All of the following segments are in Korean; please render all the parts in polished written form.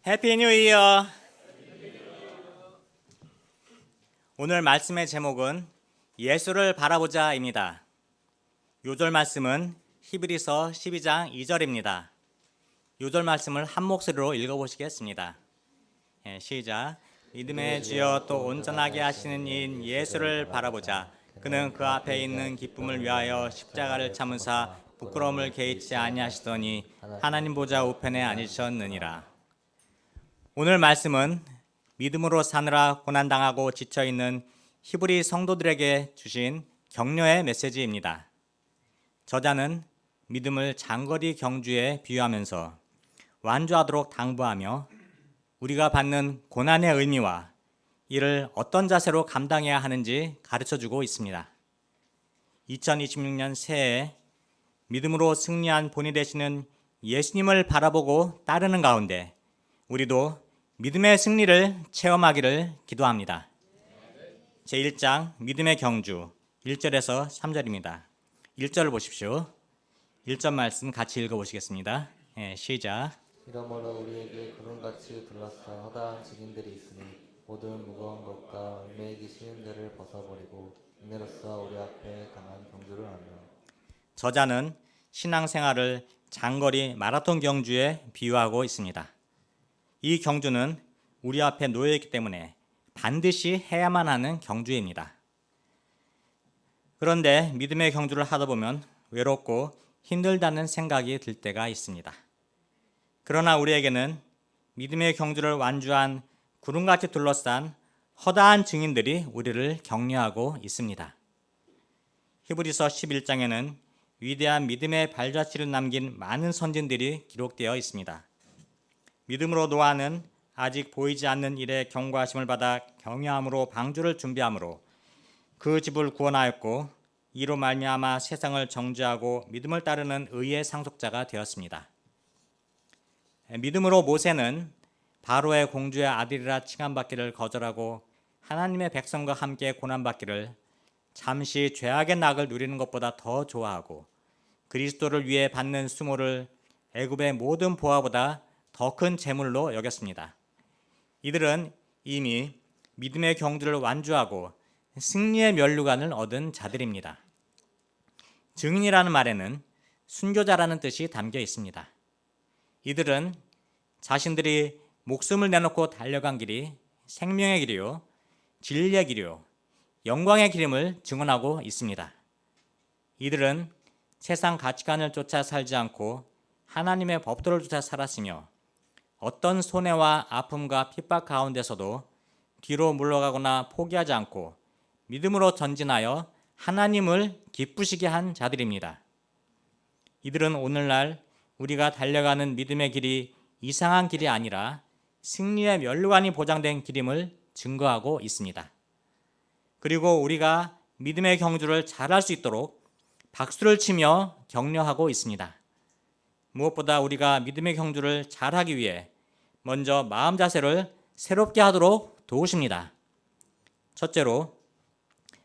해피 뉴 이어. 오늘 말씀의 제목은 예수를 바라보자입니다. 요절 말씀은 히브리서 12장 2절입니다. 요절 말씀을 한 목소리로 읽어보시겠습니다. 시작. 믿음의 주여 또 온전하게 하시는 이인 예수를 바라보자. 그는 그 앞에 있는 기쁨을 위하여 십자가를 참으사 부끄러움을 개의치 아니하시더니 하나님 보좌 우편에 앉으셨느니라. 오늘 말씀은 믿음으로 사느라 고난당하고 지쳐있는 히브리 성도들에게 주신 격려의 메시지입니다. 저자는 믿음을 장거리 경주에 비유하면서 완주하도록 당부하며 우리가 받는 고난의 의미와 이를 어떤 자세로 감당해야 하는지 가르쳐주고 있습니다. 2026년 새해에 믿음으로 승리한 본이 되시는 예수님을 바라보고 따르는 가운데 우리도 믿음의 승리를 체험하기를 기도합니다. 제1장 믿음의 경주 1절에서 3절입니다. 1절을 보십시오. 1절 말씀 같이 읽어보시겠습니다. 시작. 이러므로 우리에게 구름같이 둘러싸 허다한 증인들이 있으니 모든 무거운 것과 얽매이기 쉬운 자를 벗어버리고 인내로써 우리 앞에 강한 경주를 하며. 저자는 신앙생활을 장거리 마라톤 경주에 비유하고 있습니다. 이 경주는 우리 앞에 놓여 있기 때문에 반드시 해야만 하는 경주입니다. 그런데 믿음의 경주를 하다 보면 외롭고 힘들다는 생각이 들 때가 있습니다. 그러나 우리에게는 믿음의 경주를 완주한 구름같이 둘러싼 허다한 증인들이 우리를 격려하고 있습니다. 히브리서 11장에는 위대한 믿음의 발자취를 남긴 많은 선진들이 기록되어 있습니다. 믿음으로 노아는 아직 보이지 않는 일에 경고하심을 받아 경외함으로 방주를 준비함으로 그 집을 구원하였고 이로 말미암아 세상을 정죄하고 믿음을 따르는 의의 상속자가 되었습니다. 믿음으로 모세는 바로의 공주의 아들이라 칭함받기를 거절하고 하나님의 백성과 함께 고난받기를 잠시 죄악의 낙을 누리는 것보다 더 좋아하고 그리스도를 위해 받는 수모를 애굽의 모든 보화보다 더 큰 재물로 여겼습니다. 이들은 이미 믿음의 경주를 완주하고 승리의 면류관을 얻은 자들입니다. 증인이라는 말에는 순교자라는 뜻이 담겨 있습니다. 이들은 자신들이 목숨을 내놓고 달려간 길이 생명의 길이요, 진리의 길이요, 영광의 길임을 증언하고 있습니다. 이들은 세상 가치관을 쫓아 살지 않고 하나님의 법도를 쫓아 살았으며 어떤 손해와 아픔과 핍박 가운데서도 뒤로 물러가거나 포기하지 않고 믿음으로 전진하여 하나님을 기쁘시게 한 자들입니다. 이들은 오늘날 우리가 달려가는 믿음의 길이 이상한 길이 아니라 승리의 면류관이 보장된 길임을 증거하고 있습니다. 그리고 우리가 믿음의 경주를 잘할 수 있도록 박수를 치며 격려하고 있습니다. 무엇보다 우리가 믿음의 경주를 잘하기 위해 먼저 마음 자세를 새롭게 하도록 도우십니다. 첫째로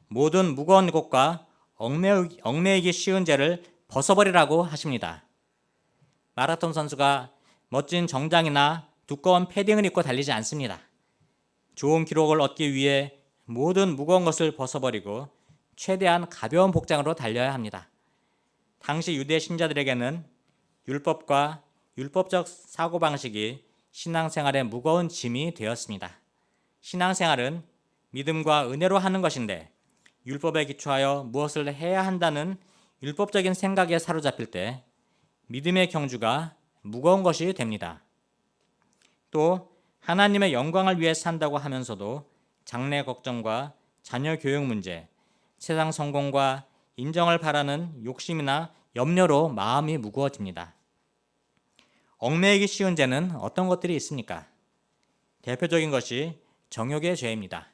모든 무거운 것과 얽매이기 쉬운 죄를 벗어버리라고 하십니다. 마라톤 선수가 멋진 정장이나 두꺼운 패딩을 입고 달리지 않습니다. 좋은 기록을 얻기 위해 모든 무거운 것을 벗어버리고 최대한 가벼운 복장으로 달려야 합니다. 당시 유대 신자들에게는 율법과 율법적 사고방식이 신앙생활의 무거운 짐이 되었습니다. 신앙생활은 믿음과 은혜로 하는 것인데 율법에 기초하여 무엇을 해야 한다는 율법적인 생각에 사로잡힐 때 믿음의 경주가 무거운 것이 됩니다. 또 하나님의 영광을 위해 산다고 하면서도 장래 걱정과 자녀 교육 문제, 세상 성공과 인정을 바라는 욕심이나 염려로 마음이 무거워집니다. 얽매이기 쉬운 죄는 어떤 것들이 있습니까? 대표적인 것이 정욕의 죄입니다.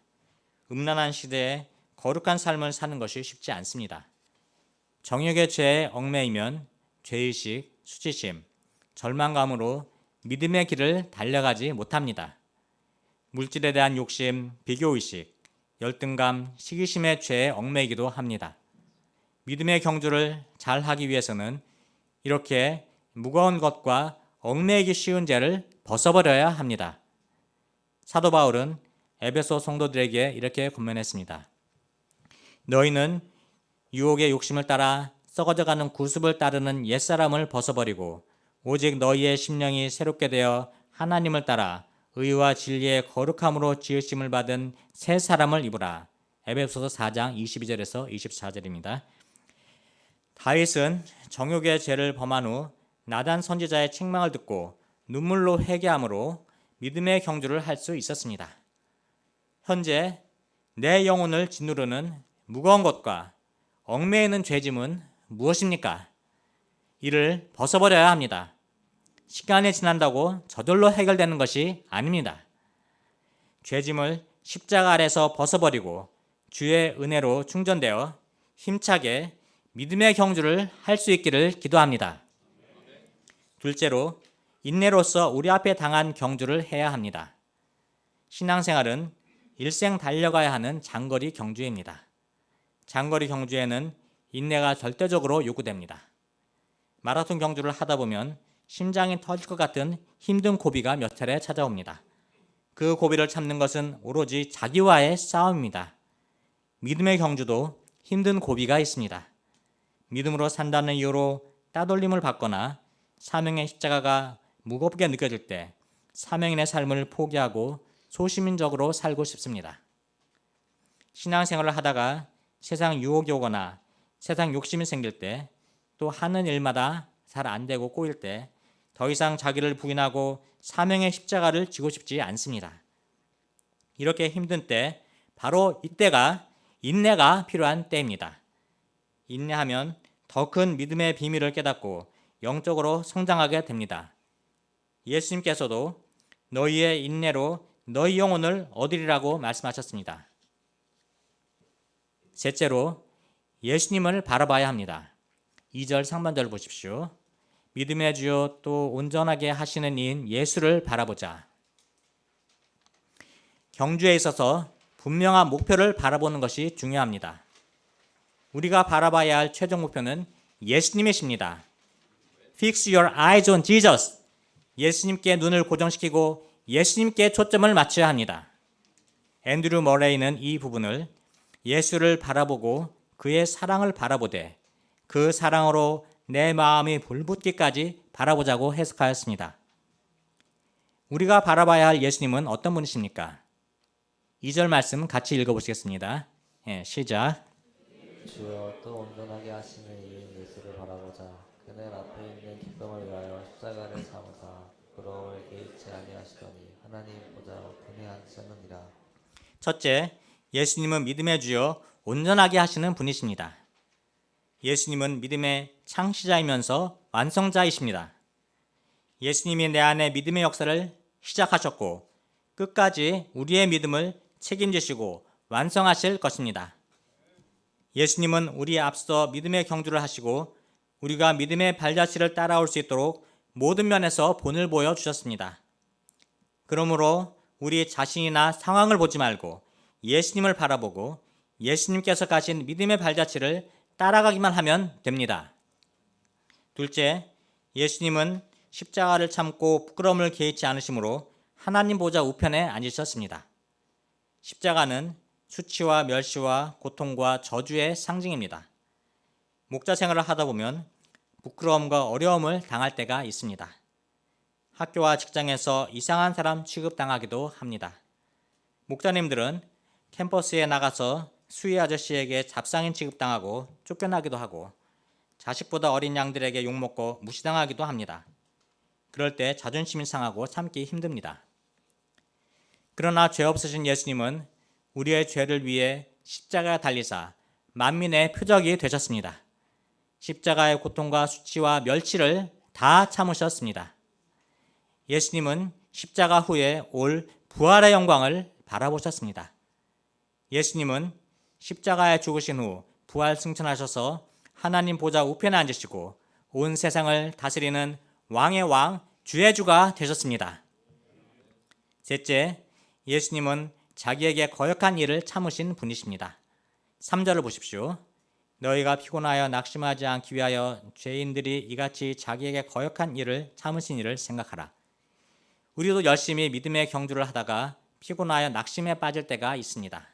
음란한 시대에 거룩한 삶을 사는 것이 쉽지 않습니다. 정욕의 죄에 얽매이면 죄의식, 수치심, 절망감으로 믿음의 길을 달려가지 못합니다. 물질에 대한 욕심, 비교의식, 열등감, 시기심의 죄에 얽매이기도 합니다. 믿음의 경주를 잘 하기 위해서는 이렇게 무거운 것과 얽매이기 쉬운 죄를 벗어버려야 합니다. 사도 바울은 에베소 성도들에게 이렇게 권면했습니다. 너희는 유혹의 욕심을 따라 썩어져가는 구습을 따르는 옛사람을 벗어버리고 오직 너희의 심령이 새롭게 되어 하나님을 따라 의와 진리의 거룩함으로 지으심을 받은 새 사람을 입으라. 에베소서 4장 22절에서 24절입니다. 다윗은 정욕의 죄를 범한 후 나단 선지자의 책망을 듣고 눈물로 회개함으로 믿음의 경주를 할 수 있었습니다. 현재 내 영혼을 짓누르는 무거운 것과 얽매이는 죄짐은 무엇입니까? 이를 벗어버려야 합니다. 시간이 지난다고 저절로 해결되는 것이 아닙니다. 죄짐을 십자가 아래서 벗어버리고 주의 은혜로 충전되어 힘차게 믿음의 경주를 할 수 있기를 기도합니다. 둘째로 인내로서 우리 앞에 당한 경주를 해야 합니다. 신앙생활은 일생 달려가야 하는 장거리 경주입니다. 장거리 경주에는 인내가 절대적으로 요구됩니다. 마라톤 경주를 하다 보면 심장이 터질 것 같은 힘든 고비가 몇 차례 찾아옵니다. 그 고비를 참는 것은 오로지 자기와의 싸움입니다. 믿음의 경주도 힘든 고비가 있습니다. 믿음으로 산다는 이유로 따돌림을 받거나 사명의 십자가가 무겁게 느껴질 때 사명인의 삶을 포기하고 소시민적으로 살고 싶습니다. 신앙생활을 하다가 세상 유혹이 오거나 세상 욕심이 생길 때, 또 하는 일마다 잘 안 되고 꼬일 때 더 이상 자기를 부인하고 사명의 십자가를 지고 싶지 않습니다. 이렇게 힘든 때 바로 이때가 인내가 필요한 때입니다. 인내하면 더 큰 믿음의 비밀을 깨닫고 영적으로 성장하게 됩니다. 예수님께서도 너희의 인내로 너희 영혼을 얻으리라고 말씀하셨습니다. 셋째로 예수님을 바라봐야 합니다. 2절 상반절 보십시오. 믿음의 주요 또 온전하게 하시는 이인 예수를 바라보자. 경주에 있어서 분명한 목표를 바라보는 것이 중요합니다. 우리가 바라봐야 할 최종 목표는 예수님이십니다. Fix your eyes on Jesus. 예수님께 눈을 고정시키고 예수님께 초점을 맞춰야 합니다. 앤드류 머레이는 이 부분을 예수를 바라보고 그의 사랑을 바라보되 그 사랑으로 내 마음이 불붙기까지 바라보자고 해석하였습니다. 우리가 바라봐야 할 예수님은 어떤 분이십니까? 2절 말씀 같이 읽어보시겠습니다. 시작. 주여 또 온전하게 하시는 이인 예수를 바라보자. 그는 앞에 있는 기쁨을 위하여 십자가를 참으사 부러움을 개의치 아니하시더니 하나님 보좌 우편에 앉으셨느니라. 첫째, 예수님은 믿음의 주요 온전하게 하시는 분이십니다. 예수님은 믿음의 창시자이면서 완성자이십니다. 예수님이 내 안에 믿음의 역사를 시작하셨고 끝까지 우리의 믿음을 책임지시고 완성하실 것입니다. 예수님은 우리에 앞서 믿음의 경주를 하시고 우리가 믿음의 발자취를 따라올 수 있도록 모든 면에서 본을 보여주셨습니다. 그러므로 우리 자신이나 상황을 보지 말고 예수님을 바라보고 예수님께서 가신 믿음의 발자취를 따라가기만 하면 됩니다. 둘째, 예수님은 십자가를 참고 부끄러움을 개의치 않으심으로 하나님 보좌 우편에 앉으셨습니다. 십자가는 수치와 멸시와 고통과 저주의 상징입니다. 목자 생활을 하다 보면 부끄러움과 어려움을 당할 때가 있습니다. 학교와 직장에서 이상한 사람 취급당하기도 합니다. 목자님들은 캠퍼스에 나가서 수위 아저씨에게 잡상인 취급당하고 쫓겨나기도 하고 자식보다 어린 양들에게 욕먹고 무시당하기도 합니다. 그럴 때 자존심이 상하고 참기 힘듭니다. 그러나 죄 없으신 예수님은 우리의 죄를 위해 십자가에 달리사 만민의 표적이 되셨습니다. 십자가의 고통과 수치와 멸시를 다 참으셨습니다. 예수님은 십자가 후에 올 부활의 영광을 바라보셨습니다. 예수님은 십자가에 죽으신 후 부활 승천하셔서 하나님 보좌 우편에 앉으시고 온 세상을 다스리는 왕의 왕, 주의 주가 되셨습니다. 셋째, 예수님은 자기에게 거역한 일을 참으신 분이십니다. 3절을 보십시오. 너희가 피곤하여 낙심하지 않기 위하여 죄인들이 이같이 자기에게 거역한 일을 참으신 일을 생각하라. 우리도 열심히 믿음의 경주를 하다가 피곤하여 낙심에 빠질 때가 있습니다.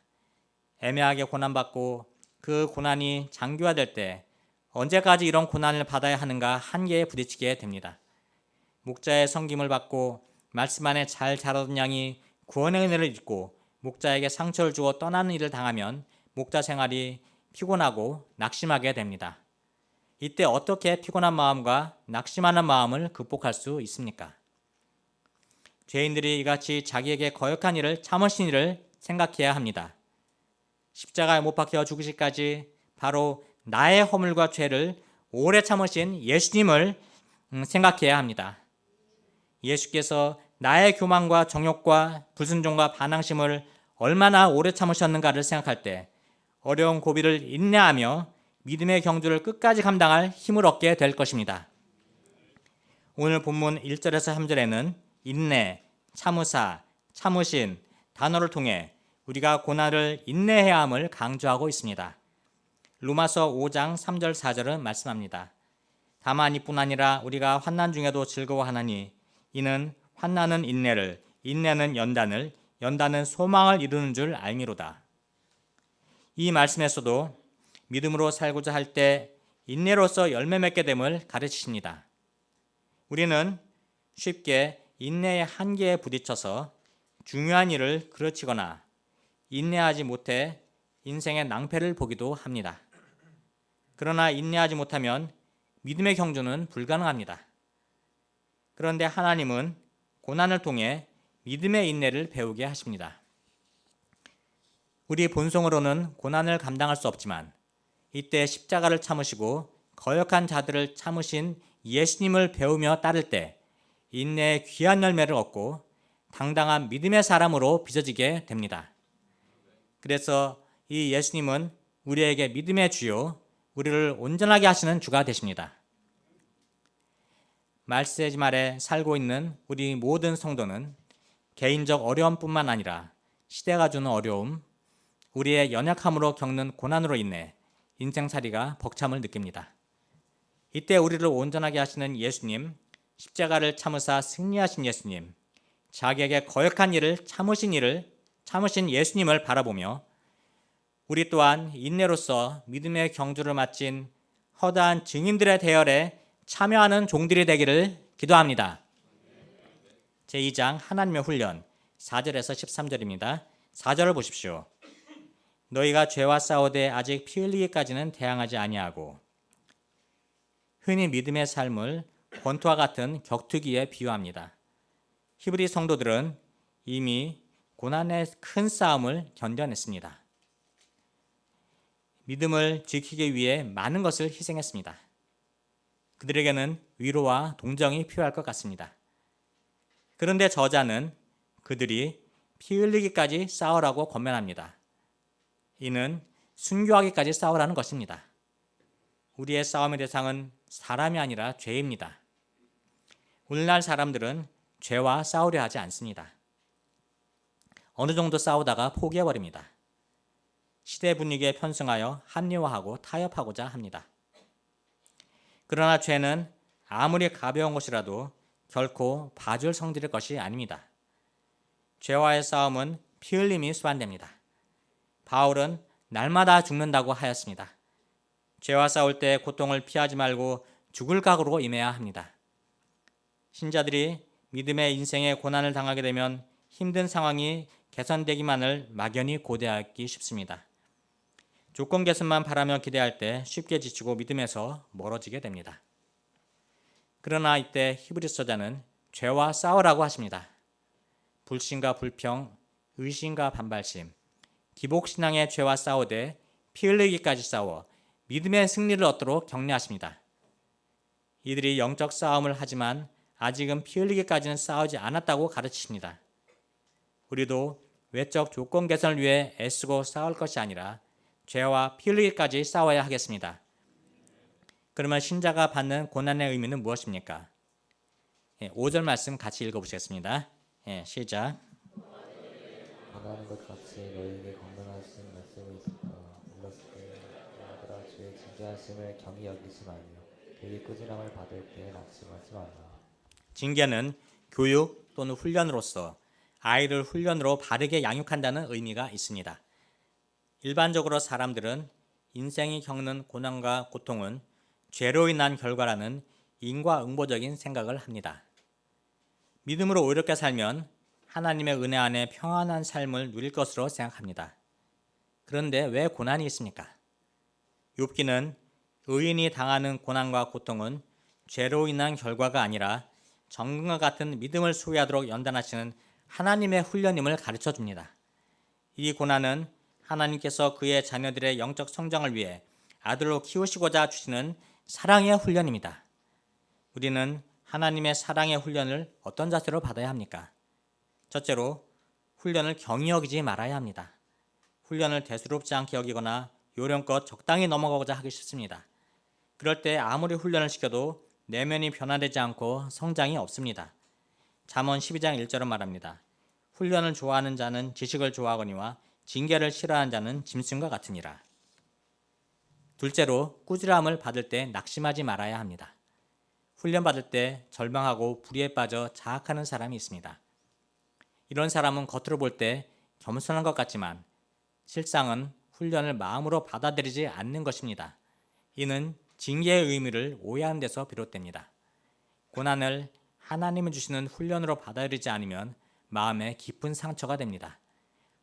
애매하게 고난받고 그 고난이 장기화될 때 언제까지 이런 고난을 받아야 하는가 한계에 부딪히게 됩니다. 목자의 섬김을 받고 말씀 안에 잘 자라던 양이 구원의 은혜를 잊고 목자에게 상처를 주어 떠나는 일을 당하면 목자 생활이 피곤하고 낙심하게 됩니다. 이때 어떻게 피곤한 마음과 낙심하는 마음을 극복할 수 있습니까? 죄인들이 이같이 자기에게 거역한 일을 참으신 일을 생각해야 합니다. 십자가에 못 박혀 죽으시기까지 바로 나의 허물과 죄를 오래 참으신 예수님을 생각해야 합니다. 예수께서 나의 교만과 정욕과 불순종과 반항심을 얼마나 오래 참으셨는가를 생각할 때 어려운 고비를 인내하며 믿음의 경주를 끝까지 감당할 힘을 얻게 될 것입니다. 오늘 본문 1절에서 3절에는 인내, 참으사, 참으신 단어를 통해 우리가 고난을 인내해야 함을 강조하고 있습니다. 로마서 5장 3절 4절은 말씀합니다. 다만 이뿐 아니라 우리가 환난 중에도 즐거워하나니 이는 환난은 인내를, 인내는 연단을, 연단은 소망을 이루는 줄 알미로다. 이 말씀에서도 믿음으로 살고자 할 때 인내로서 열매 맺게 됨을 가르치십니다. 우리는 쉽게 인내의 한계에 부딪혀서 중요한 일을 그르치거나 인내하지 못해 인생의 낭패를 보기도 합니다. 그러나 인내하지 못하면 믿음의 경주는 불가능합니다. 그런데 하나님은 고난을 통해 믿음의 인내를 배우게 하십니다. 우리 본성으로는 고난을 감당할 수 없지만 이때 십자가를 참으시고 거역한 자들을 참으신 예수님을 배우며 따를 때 인내의 귀한 열매를 얻고 당당한 믿음의 사람으로 빚어지게 됩니다. 그래서 이 예수님은 우리에게 믿음의 주요, 우리를 온전하게 하시는 주가 되십니다. 말세지 말에 살고 있는 우리 모든 성도는 개인적 어려움뿐만 아니라 시대가 주는 어려움, 우리의 연약함으로 겪는 고난으로 인해 인생살이가 벅참을 느낍니다. 이때 우리를 온전하게 하시는 예수님, 십자가를 참으사 승리하신 예수님, 자기에게 거역한 일을 참으신 예수님을 바라보며 우리 또한 인내로서 믿음의 경주를 마친 허다한 증인들의 대열에 참여하는 종들이 되기를 기도합니다. 제2장 하나님의 훈련 4절에서 13절입니다. 4절을 보십시오. 너희가 죄와 싸우되 아직 피 흘리기까지는 대항하지 아니하고. 흔히 믿음의 삶을 권투와 같은 격투기에 비유합니다. 히브리 성도들은 이미 고난의 큰 싸움을 견뎌냈습니다. 믿음을 지키기 위해 많은 것을 희생했습니다. 그들에게는 위로와 동정이 필요할 것 같습니다. 그런데 저자는 그들이 피 흘리기까지 싸우라고 권면합니다. 이는 순교하기까지 싸우라는 것입니다. 우리의 싸움의 대상은 사람이 아니라 죄입니다. 오늘날 사람들은 죄와 싸우려 하지 않습니다. 어느 정도 싸우다가 포기해버립니다. 시대 분위기에 편승하여 합리화하고 타협하고자 합니다. 그러나 죄는 아무리 가벼운 것이라도 결코 봐줄 성질의 것이 아닙니다. 죄와의 싸움은 피 흘림이 수반됩니다. 바울은 날마다 죽는다고 하였습니다. 죄와 싸울 때 고통을 피하지 말고 죽을 각오로 임해야 합니다. 신자들이 믿음의 인생의 고난을 당하게 되면 힘든 상황이 개선되기만을 막연히 고대하기 쉽습니다. 조건 개선만 바라며 기대할 때 쉽게 지치고 믿음에서 멀어지게 됩니다. 그러나 이때 히브리서자는 죄와 싸우라고 하십니다. 불신과 불평, 의심과 반발심, 기복신앙의 죄와 싸우되 피 흘리기까지 싸워 믿음의 승리를 얻도록 격려하십니다. 이들이 영적 싸움을 하지만 아직은 피 흘리기까지는 싸우지 않았다고 가르치십니다. 우리도 외적 조건 개선을 위해 애쓰고 싸울 것이 아니라 죄와 피 흘리기까지 싸워야 하겠습니다. 그러면 신자가 받는 고난의 의미는 무엇입니까? 5절 말씀 같이 읽어보시겠습니다. 시작. 원하는 것 같이 너희에게 건강하신 말씀이 있었다. 물렀을 때 아들아 주의 징계하심을 경히 여기지 말며 그의 꾸지람을 받을 때 낙심하지 말라. 징계는 교육 또는 훈련으로서 아이를 훈련으로 바르게 양육한다는 의미가 있습니다. 일반적으로 사람들은 인생이 겪는 고난과 고통은 죄로 인한 결과라는 인과응보적인 생각을 합니다. 믿음으로 오이롭게 살면 하나님의 은혜 안에 평안한 삶을 누릴 것으로 생각합니다. 그런데 왜 고난이 있습니까? 욥기는 의인이 당하는 고난과 고통은 죄로 인한 결과가 아니라 정금과 같은 믿음을 소유하도록 연단하시는 하나님의 훈련임을 가르쳐 줍니다. 이 고난은 하나님께서 그의 자녀들의 영적 성장을 위해 아들로 키우시고자 주시는 사랑의 훈련입니다. 우리는 하나님의 사랑의 훈련을 어떤 자세로 받아야 합니까? 첫째로, 훈련을 경히 여기지 말아야 합니다. 훈련을 대수롭지 않게 여기거나 요령껏 적당히 넘어가고자 하기 쉽습니다. 그럴 때 아무리 훈련을 시켜도 내면이 변화되지 않고 성장이 없습니다. 잠언 12장 1절은 말합니다. 훈련을 좋아하는 자는 지식을 좋아하거니와 징계를 싫어하는 자는 짐승과 같으니라. 둘째로, 꾸지람을 받을 때 낙심하지 말아야 합니다. 훈련받을 때 절망하고 불의에 빠져 자학하는 사람이 있습니다. 이런 사람은 겉으로 볼 때 겸손한 것 같지만 실상은 훈련을 마음으로 받아들이지 않는 것입니다. 이는 징계의 의미를 오해하는 데서 비롯됩니다. 고난을 하나님이 주시는 훈련으로 받아들이지 않으면 마음에 깊은 상처가 됩니다.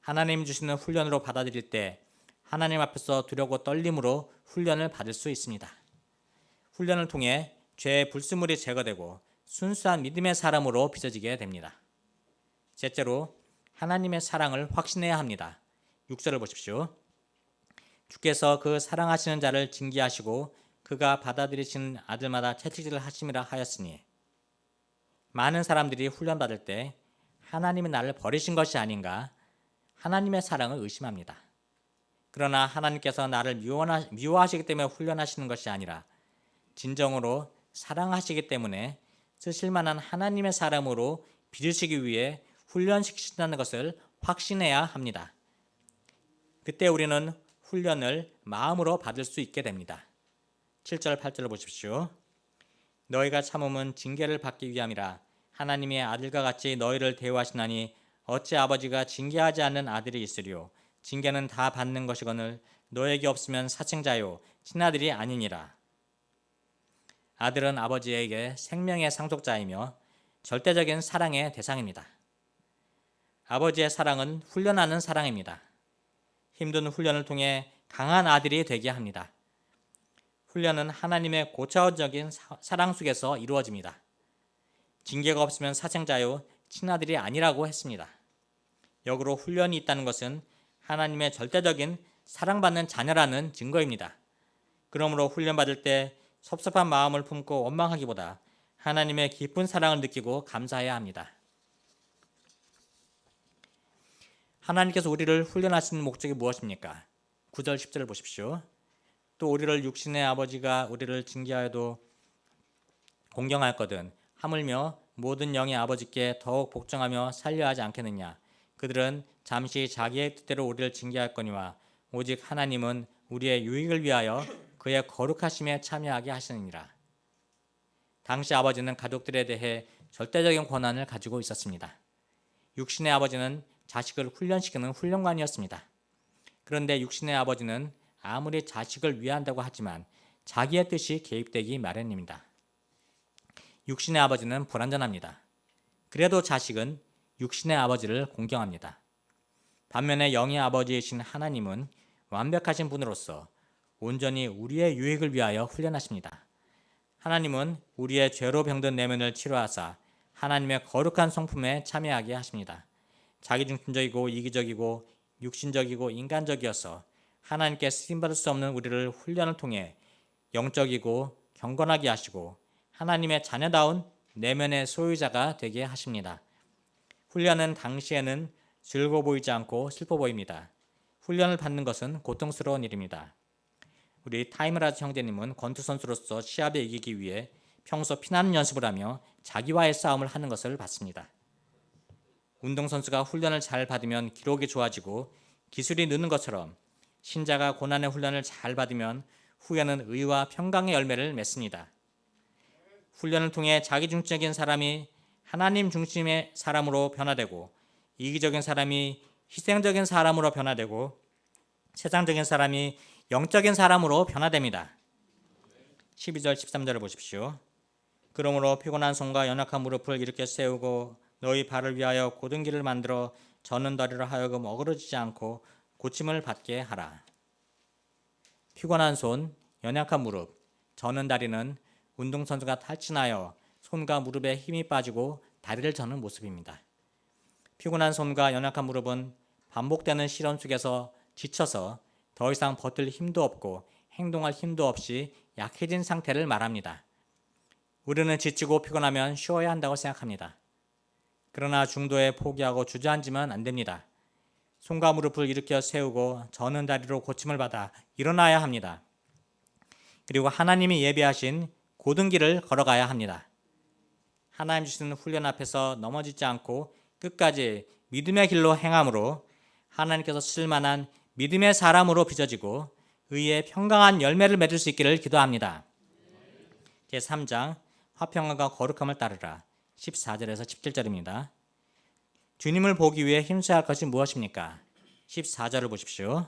하나님이 주시는 훈련으로 받아들일 때 하나님 앞에서 두려고 떨림으로 훈련을 받을 수 있습니다. 훈련을 통해 죄의 불순물이 제거되고 순수한 믿음의 사람으로 빚어지게 됩니다. 셋째로, 하나님의 사랑을 확신해야 합니다. 6절을 보십시오. 주께서 그 사랑하시는 자를 징계하시고 그가 받아들이시는 아들마다 채찍질을 하심이라 하였으니, 많은 사람들이 훈련받을 때 하나님이 나를 버리신 것이 아닌가 하나님의 사랑을 의심합니다. 그러나 하나님께서 나를 미워하시기 때문에 훈련하시는 것이 아니라 진정으로 사랑하시기 때문에 쓰실 만한 하나님의 사람으로 빚으시기 위해 훈련시키신다는 것을 확신해야 합니다. 그때 우리는 훈련을 마음으로 받을 수 있게 됩니다. 7절 8절을 보십시오. 너희가 참음은 징계를 받기 위함이라 하나님의 아들과 같이 너희를 대우하시나니 어찌 아버지가 징계하지 않는 아들이 있으리요. 징계는 다 받는 것이거늘 너에게 없으면 사칭자요 친아들이 아니니라. 아들은 아버지에게 생명의 상속자이며 절대적인 사랑의 대상입니다. 아버지의 사랑은 훈련하는 사랑입니다. 힘든 훈련을 통해 강한 아들이 되게 합니다. 훈련은 하나님의 고차원적인 사랑 속에서 이루어집니다. 징계가 없으면 사생자요 친아들이 아니라고 했습니다. 역으로 훈련이 있다는 것은 하나님의 절대적인 사랑받는 자녀라는 증거입니다. 그러므로 훈련받을 때 섭섭한 마음을 품고 원망하기보다 하나님의 깊은 사랑을 느끼고 감사해야 합니다. 하나님께서 우리를 훈련하시는 목적이 무엇입니까? 9절 10절을 보십시오. 또 우리를 육신의 아버지가 우리를 징계하여도 공경하였거든 하물며 모든 영의 아버지께 더욱 복종하며 살려 하지 않겠느냐. 그들은 잠시 자기의 뜻대로 우리를 징계할거니와 오직 하나님은 우리의 유익을 위하여 그의 거룩하심에 참여하게 하시느니라. 당시 아버지는 가족들에 대해 절대적인 권한을 가지고 있었습니다. 육신의 아버지는 자식을 훈련시키는 훈련관이었습니다. 그런데 육신의 아버지는 아무리 자식을 위한다고 하지만 자기의 뜻이 개입되기 마련입니다. 육신의 아버지는 불완전합니다. 그래도 자식은 육신의 아버지를 공경합니다. 반면에 영의 아버지이신 하나님은 완벽하신 분으로서 온전히 우리의 유익을 위하여 훈련하십니다. 하나님은 우리의 죄로 병든 내면을 치료하사 하나님의 거룩한 성품에 참여하게 하십니다. 자기중심적이고 이기적이고 육신적이고 인간적이어서 하나님께 쓰임받을 수 없는 우리를 훈련을 통해 영적이고 경건하게 하시고 하나님의 자녀다운 내면의 소유자가 되게 하십니다. 훈련은 당시에는 즐거워 보이지 않고 슬퍼 보입니다. 훈련을 받는 것은 고통스러운 일입니다. 우리 타이머라즈 형제님은 권투 선수로서 시합에 이기기 위해 평소 피나는 연습을 하며 자기와의 싸움을 하는 것을 봤습니다. 운동선수가 훈련을 잘 받으면 기록이 좋아지고 기술이 느는 것처럼 신자가 고난의 훈련을 잘 받으면 후에는 의와 평강의 열매를 맺습니다. 훈련을 통해 자기중적인 사람이 하나님 중심의 사람으로 변화되고 이기적인 사람이 희생적인 사람으로 변화되고 세상적인 사람이 영적인 사람으로 변화됩니다. 12절 13절을 보십시오. 그러므로 피곤한 손과 연약한 무릎을 일으켜 세우고 너희 발을 위하여 곧은 길을 만들어 저는 다리로 하여금 어그러지지 않고 고침을 받게 하라. 피곤한 손, 연약한 무릎, 저는 다리는 운동선수가 탈진하여 손과 무릎에 힘이 빠지고 다리를 저는 모습입니다. 피곤한 손과 연약한 무릎은 반복되는 실험 속에서 지쳐서 더 이상 버틸 힘도 없고 행동할 힘도 없이 약해진 상태를 말합니다. 우리는 지치고 피곤하면 쉬어야 한다고 생각합니다. 그러나 중도에 포기하고 주저앉으면 안 됩니다. 손과 무릎을 일으켜 세우고 저는 다리로 고침을 받아 일어나야 합니다. 그리고 하나님이 예비하신 곧은 길을 걸어가야 합니다. 하나님 주시는 훈련 앞에서 넘어지지 않고 끝까지 믿음의 길로 행함으로 하나님께서 쓸만한 믿음의 사람으로 빚어지고 의의 평강한 열매를 맺을 수 있기를 기도합니다. 제3장 화평함과 거룩함을 따르라. 14절에서 17절입니다. 주님을 보기 위해 힘써야 할 것이 무엇입니까? 14절을 보십시오.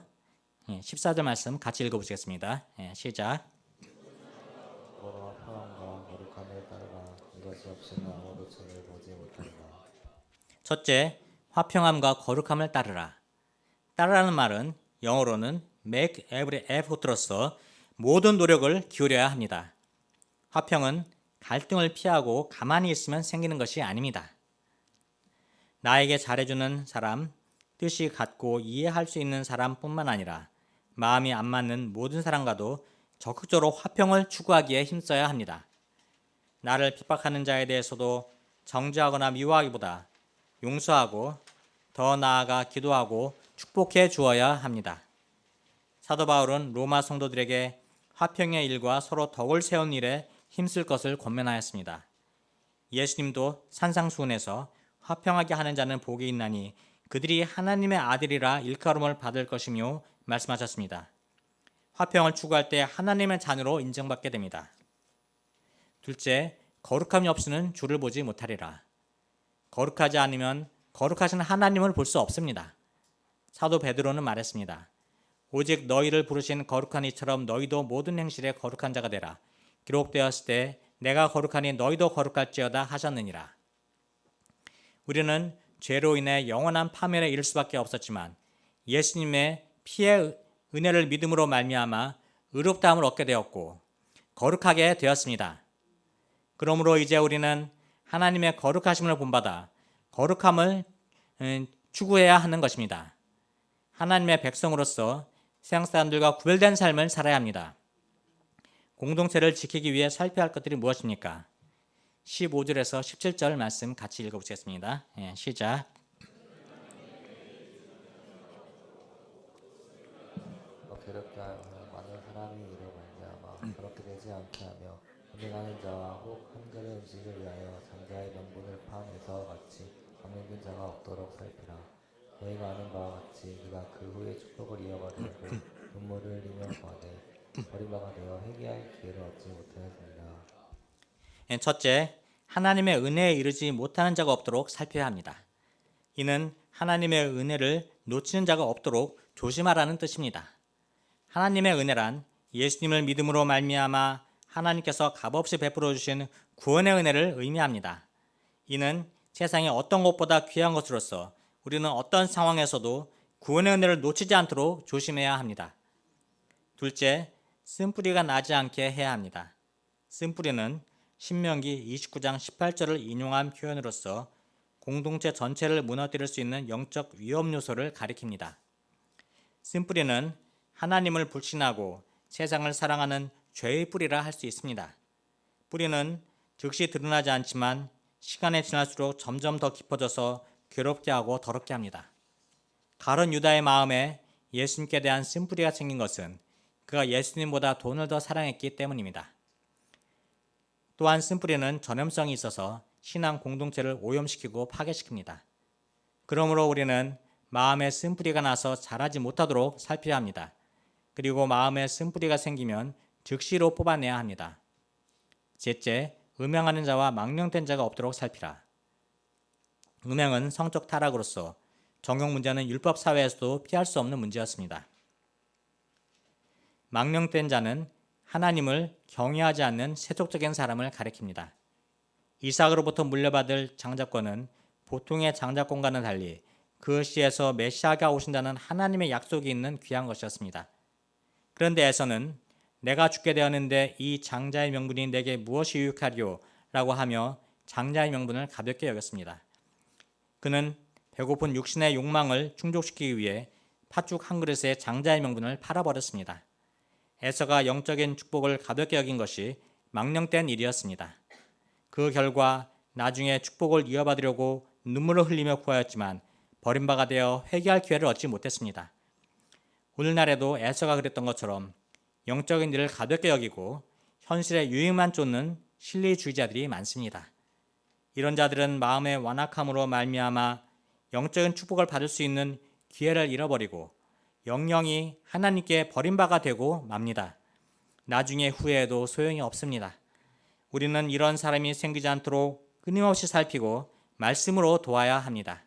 14절 말씀 같이 읽어보시겠습니다. 시작. 보라 화평함과 거룩함을 따르라. 이것이 없이는 아무도 주를 보지 못한다. 첫째, 화평함과 거룩함을 따르라. 따르라는 말은 영어로는 make every effort로서 모든 노력을 기울여야 합니다. 화평은 갈등을 피하고 가만히 있으면 생기는 것이 아닙니다. 나에게 잘해주는 사람, 뜻이 같고 이해할 수 있는 사람뿐만 아니라 마음이 안 맞는 모든 사람과도 적극적으로 화평을 추구하기에 힘써야 합니다. 나를 핍박하는 자에 대해서도 정죄하거나 미워하기보다 용서하고 더 나아가 기도하고 축복해 주어야 합니다. 사도 바울은 로마 성도들에게 화평의 일과 서로 덕을 세운 일에 힘쓸 것을 권면하였습니다. 예수님도 산상수훈에서 화평하게 하는 자는 복이 있나니 그들이 하나님의 아들이라 일컬음을 받을 것이며 말씀하셨습니다. 화평을 추구할 때 하나님의 자녀로 인정받게 됩니다. 둘째, 거룩함이 없이는 주를 보지 못하리라. 거룩하지 않으면 거룩하신 하나님을 볼 수 없습니다. 사도 베드로는 말했습니다. 오직 너희를 부르신 거룩한 이처럼 너희도 모든 행실에 거룩한 자가 되라. 기록되었을 때 내가 거룩하니 너희도 거룩할지어다 하셨느니라. 우리는 죄로 인해 영원한 파멸에 이를 수밖에 없었지만 예수님의 피의 은혜를 믿음으로 말미암아 의롭다함을 얻게 되었고 거룩하게 되었습니다. 그러므로 이제 우리는 하나님의 거룩하심을 본받아 거룩함을 추구해야 하는 것입니다. 하나님의 백성으로서 세상 사람들과 구별된 삶을 살아야 합니다. 공동체를 지키기 위해 살펴야 할 것들이 무엇입니까? 15절에서 17절 말씀 같이 읽어보시겠습니다. 시작. 괴롭게 하여 많은 사람이 이로 말미암아 그렇게 되지 않게 하며 운행하는 자와 혹 한결의 음식을 위하여 장자의 명분을 파내서 같이 감명된 자가 없도록 살피라. 너희가 아는 바와 같이 그가 그 후에 축복을 이어받으려고 눈물을 흘리며 구하되 버림받아 되어 회개할 기회를 얻지 못하였습니다. 첫째, 하나님의 은혜에 이르지 못하는 자가 없도록 살펴야 합니다. 이는 하나님의 은혜를 놓치는 자가 없도록 조심하라는 뜻입니다. 하나님의 은혜란 예수님을 믿음으로 말미암아 하나님께서 값없이 베풀어 주신 구원의 은혜를 의미합니다. 이는 세상의 어떤 것보다 귀한 것으로서 우리는 어떤 상황에서도 구원의 은혜를 놓치지 않도록 조심해야 합니다. 둘째, 쓴뿌리가 나지 않게 해야 합니다. 쓴뿌리는 신명기 29장 18절을 인용한 표현으로서 공동체 전체를 무너뜨릴 수 있는 영적 위험 요소를 가리킵니다. 쓴뿌리는 하나님을 불신하고 세상을 사랑하는 죄의 뿌리라 할 수 있습니다. 뿌리는 즉시 드러나지 않지만 시간이 지날수록 점점 더 깊어져서 괴롭게 하고 더럽게 합니다. 가룟 유다의 마음에 예수님께 대한 쓴뿌리가 생긴 것은 그가 예수님보다 돈을 더 사랑했기 때문입니다. 또한 쓴뿌리는 전염성이 있어서 신앙 공동체를 오염시키고 파괴시킵니다. 그러므로 우리는 마음에 쓴뿌리가 나서 자라지 못하도록 살펴야 합니다. 그리고 마음에 쓴뿌리가 생기면 즉시로 뽑아내야 합니다. 셋째, 음행하는 자와 망령된 자가 없도록 살피라. 음행은 성적 타락으로서 정욕 문제는 율법 사회에서도 피할 수 없는 문제였습니다. 망령된 자는 하나님을 경외하지 않는 세속적인 사람을 가리킵니다. 이삭으로부터 물려받을 장자권은 보통의 장자권과는 달리 그 시에서 메시아가 오신다는 하나님의 약속이 있는 귀한 것이었습니다. 그런데 에서는 내가 죽게 되었는데 이 장자의 명분이 내게 무엇이 유익하리요? 라고 하며 장자의 명분을 가볍게 여겼습니다. 그는 배고픈 육신의 욕망을 충족시키기 위해 팥죽 한 그릇에 장자의 명분을 팔아버렸습니다. 에서가 영적인 축복을 가볍게 여긴 것이 망령된 일이었습니다. 그 결과 나중에 축복을 이어받으려고 눈물을 흘리며 구하였지만 버림바가 되어 회개할 기회를 얻지 못했습니다. 오늘날에도 에서가 그랬던 것처럼 영적인 일을 가볍게 여기고 현실의 유익만 쫓는 실리주의자들이 많습니다. 이런 자들은 마음의 완악함으로 말미암아 영적인 축복을 받을 수 있는 기회를 잃어버리고 영영이 하나님께 버림바가 되고 맙니다. 나중에 후회해도 소용이 없습니다. 우리는 이런 사람이 생기지 않도록 끊임없이 살피고 말씀으로 도와야 합니다.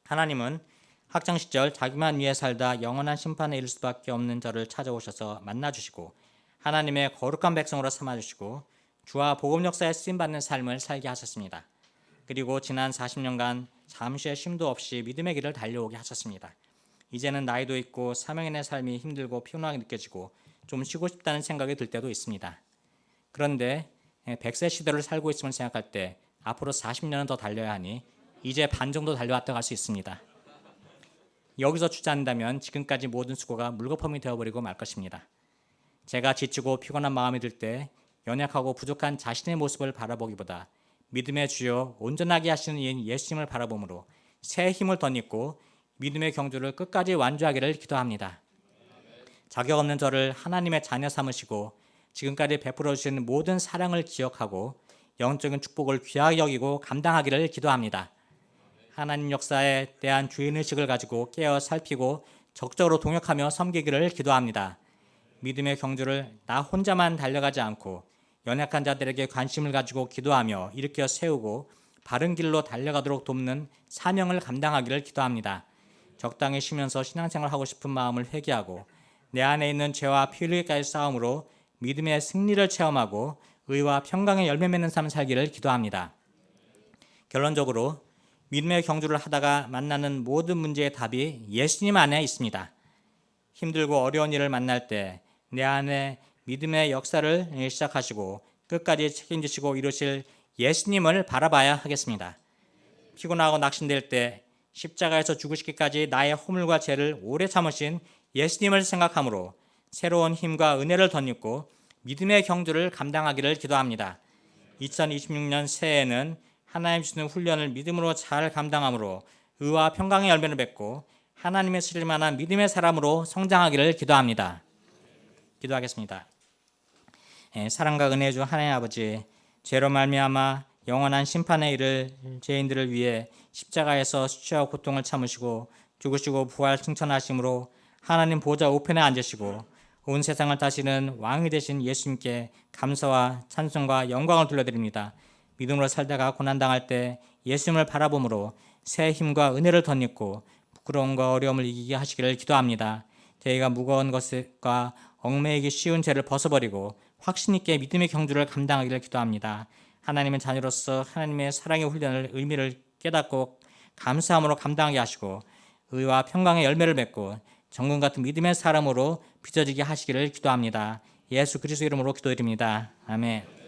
하나님은 학창시절 자기만 위해 살다 영원한 심판에 이를 수밖에 없는 저를 찾아오셔서 만나주시고 하나님의 거룩한 백성으로 삼아주시고 주와 복음 역사에 쓰임받는 삶을 살게 하셨습니다. 그리고 지난 40년간 잠시의 쉼도 없이 믿음의 길을 달려오게 하셨습니다. 이제는 나이도 있고 사명인의 삶이 힘들고 피곤하게 느껴지고 좀 쉬고 싶다는 생각이 들 때도 있습니다. 그런데 100세 시대를 살고 있음을 생각할 때 앞으로 40년은 더 달려야 하니 이제 반 정도 달려왔다고 할 수 있습니다. 여기서 주저앉는다면 지금까지 모든 수고가 물거품이 되어버리고 말 것입니다. 제가 지치고 피곤한 마음이 들 때 연약하고 부족한 자신의 모습을 바라보기보다 믿음의 주여 온전하게 하시는 이인 예수님을 바라보므로 새 힘을 덧입고 믿음의 경주를 끝까지 완주하기를 기도합니다. 자격 없는 저를 하나님의 자녀 삼으시고 지금까지 베풀어 주신 모든 사랑을 기억하고 영적인 축복을 귀하게 여기고 감당하기를 기도합니다. 하나님 역사에 대한 주인의식을 가지고 깨어 살피고 적극적으로 동역하며 섬기기를 기도합니다. 믿음의 경주를 나 혼자만 달려가지 않고 연약한 자들에게 관심을 가지고 기도하며 일으켜 세우고 바른 길로 달려가도록 돕는 사명을 감당하기를 기도합니다. 적당히 쉬면서 신앙생활을 하고 싶은 마음을 회개하고 내 안에 있는 죄와 피 흘리기까지 싸움으로 믿음의 승리를 체험하고 의와 평강의 열매 맺는 삶을 살기를 기도합니다. 결론적으로 믿음의 경주를 하다가 만나는 모든 문제의 답이 예수님 안에 있습니다. 힘들고 어려운 일을 만날 때 내 안에 믿음의 역사를 시작하시고 끝까지 책임지시고 이루실 예수님을 바라봐야 하겠습니다. 피곤하고 낙심될 때 십자가에서 죽으시기까지 나의 허물과 죄를 오래 참으신 예수님을 생각하므로 새로운 힘과 은혜를 덧입고 믿음의 경주를 감당하기를 기도합니다. 2026년 새해에는 하나님 주시는 훈련을 믿음으로 잘 감당함으로 의와 평강의 열매를 맺고 하나님의 쓰실 만한 믿음의 사람으로 성장하기를 기도합니다. 기도하겠습니다. 사랑과 은혜의 주 하나님 아버지, 죄로 말미암아 영원한 심판에 이를 죄인들을 위해 십자가에서 수치와 고통을 참으시고 죽으시고 부활 승천하심으로 하나님 보좌 우편에 앉으시고 온 세상을 다스리는 왕이 되신 예수님께 감사와 찬송과 영광을 돌려드립니다. 믿음으로 살다가 고난당할 때 예수님을 바라보므로 새 힘과 은혜를 덧입고 부끄러움과 어려움을 이기게 하시기를 기도합니다. 저희가 무거운 것과 얽매이기 쉬운 죄를 벗어버리고 확신 있게 믿음의 경주를 감당하기를 기도합니다. 하나님의 자녀로서 하나님의 사랑의 훈련을 의미를 깨닫고 감사함으로 감당하게 하시고 의와 평강의 열매를 맺고 정금 같은 믿음의 사람으로 빚어지게 하시기를 기도합니다. 예수 그리스도 이름으로 기도드립니다. 아멘.